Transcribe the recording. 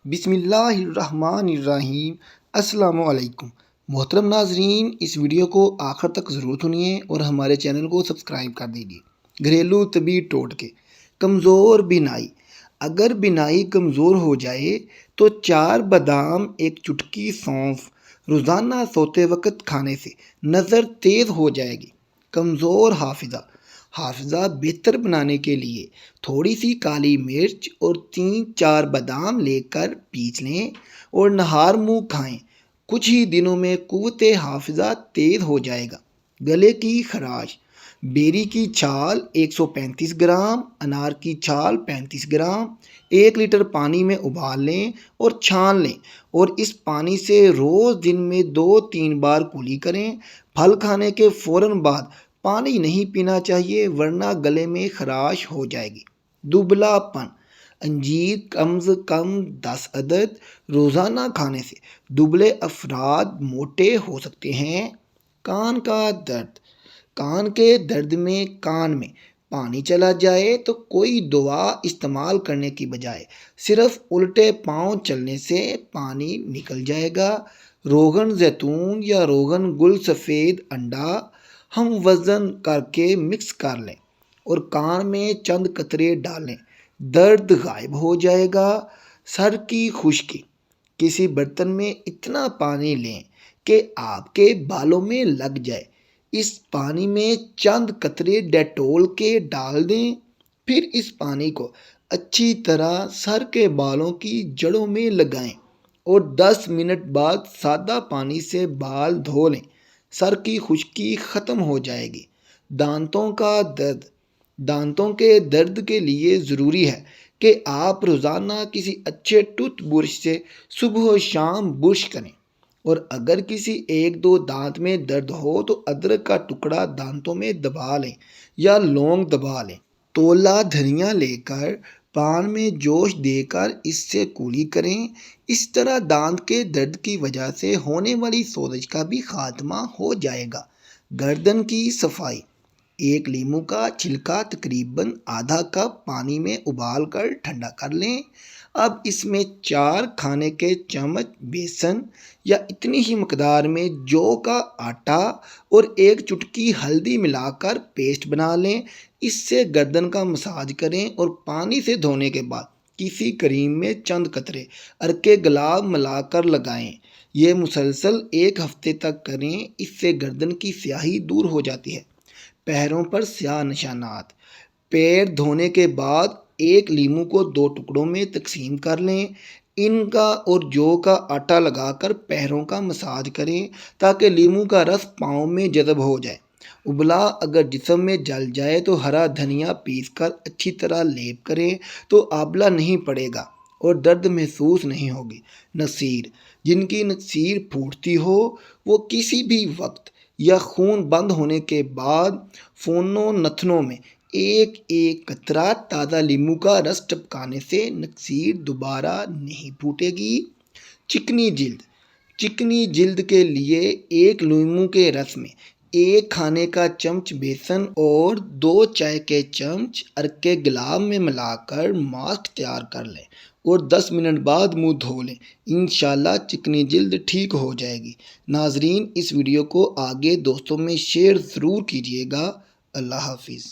بسم اللہ الرحمن الرحیم۔ السلام علیکم محترم ناظرین، اس ویڈیو کو آخر تک ضرور سنیے اور ہمارے چینل کو سبسکرائب کر دیجیے۔ گھریلو طبی ٹوٹکے۔ کمزور بینائی۔ اگر بینائی کمزور ہو جائے تو 4 بادام، 1 چٹکی سونف روزانہ سوتے وقت کھانے سے نظر تیز ہو جائے گی۔ کمزور حافظہ۔ حافظہ بہتر بنانے کے لیے تھوڑی سی کالی مرچ اور 3-4 بادام لے کر پیس لیں اور نہار منہ کھائیں۔ کچھ ہی دنوں میں قوت حافظہ تیز ہو جائے گا۔ گلے کی خراش۔ بیری کی چھال 135 گرام، انار کی چھال 35 گرام 1 لیٹر پانی میں ابال لیں اور چھان لیں اور اس پانی سے روز دن میں 2-3 بار کلی کریں۔ پھل کھانے کے فوراً بعد پانی نہیں پینا چاہیے ورنہ گلے میں خراش ہو جائے گی۔ دبلا پن۔ انجیر کم از کم 10 عدد روزانہ کھانے سے دبلے افراد موٹے ہو سکتے ہیں۔ کان کا درد۔ کان کے درد میں کان میں پانی چلا جائے تو کوئی دوا استعمال کرنے کی بجائے صرف الٹے پاؤں چلنے سے پانی نکل جائے گا۔ روغن زیتون یا روغن گل سفید انڈا ہم وزن کر کے مکس کر لیں اور کان میں چند قطرے ڈالیں، درد غائب ہو جائے گا۔ سر کی خشکی۔ کسی برتن میں اتنا پانی لیں کہ آپ کے بالوں میں لگ جائے۔ اس پانی میں چند قطرے ڈیٹول کے ڈال دیں، پھر اس پانی کو اچھی طرح سر کے بالوں کی جڑوں میں لگائیں اور 10 منٹ بعد سادہ پانی سے بال دھو لیں۔ سر کی خشکی ختم ہو جائے گی۔ دانتوں کا درد۔ دانتوں کے درد کے لیے ضروری ہے کہ آپ روزانہ کسی اچھے ٹوتھ برش سے صبح و شام برش کریں، اور اگر کسی 1-2 دانت میں درد ہو تو ادرک کا ٹکڑا دانتوں میں دبا لیں یا لونگ دبا لیں۔ تولا دھنیا لے کر پان میں جوش دے کر اس سے کولی کریں۔ اس طرح دانت کے درد کی وجہ سے ہونے والی سوزش کا بھی خاتمہ ہو جائے گا۔ گردن کی صفائی۔ 1 لیموں کا چھلکا تقریباً آدھا کپ پانی میں ابال کر ٹھنڈا کر لیں۔ اب اس میں 4 کھانے کے چمچ بیسن یا اتنی ہی مقدار میں جو کا آٹا اور 1 چٹکی ہلدی ملا کر پیسٹ بنا لیں۔ اس سے گردن کا مساج کریں اور پانی سے دھونے کے بعد کسی کریم میں چند قطرے ارک گلاب ملا کر لگائیں۔ یہ مسلسل 1 ہفتے تک کریں، اس سے گردن کی سیاہی دور ہو جاتی ہے۔ پیروں پر سیاہ نشانات۔ پیر دھونے کے بعد 1 لیموں کو 2 ٹکڑوں میں تقسیم کر لیں۔ ان کا اور جو کا آٹا لگا کر پیروں کا مساج کریں تاکہ لیموں کا رس پاؤں میں جذب ہو جائے۔ ابلا اگر جسم میں جل جائے تو ہرا دھنیا پیس کر اچھی طرح لیپ کریں تو آبلہ نہیں پڑے گا اور درد محسوس نہیں ہوگی۔ نصیر۔ جن کی نصیر پھوٹتی ہو وہ کسی بھی وقت یا خون بند ہونے کے بعد فونوں نتنوں میں 1 قطرہ تازہ لیموں کا رس ٹپکانے سے نصیر دوبارہ نہیں پھوٹے گی۔ چکنی جلد۔ چکنی جلد کے لیے 1 لیموں کے رس میں 1 کھانے کا چمچ بیسن اور 2 چائے کے چمچ ارک گلاب میں ملا کر ماسک تیار کر لیں اور 10 منٹ بعد منہ دھو لیں۔ انشاءاللہ چکنی جلد ٹھیک ہو جائے گی۔ ناظرین، اس ویڈیو کو آگے دوستوں میں شیئر ضرور کیجیے گا۔ اللہ حافظ۔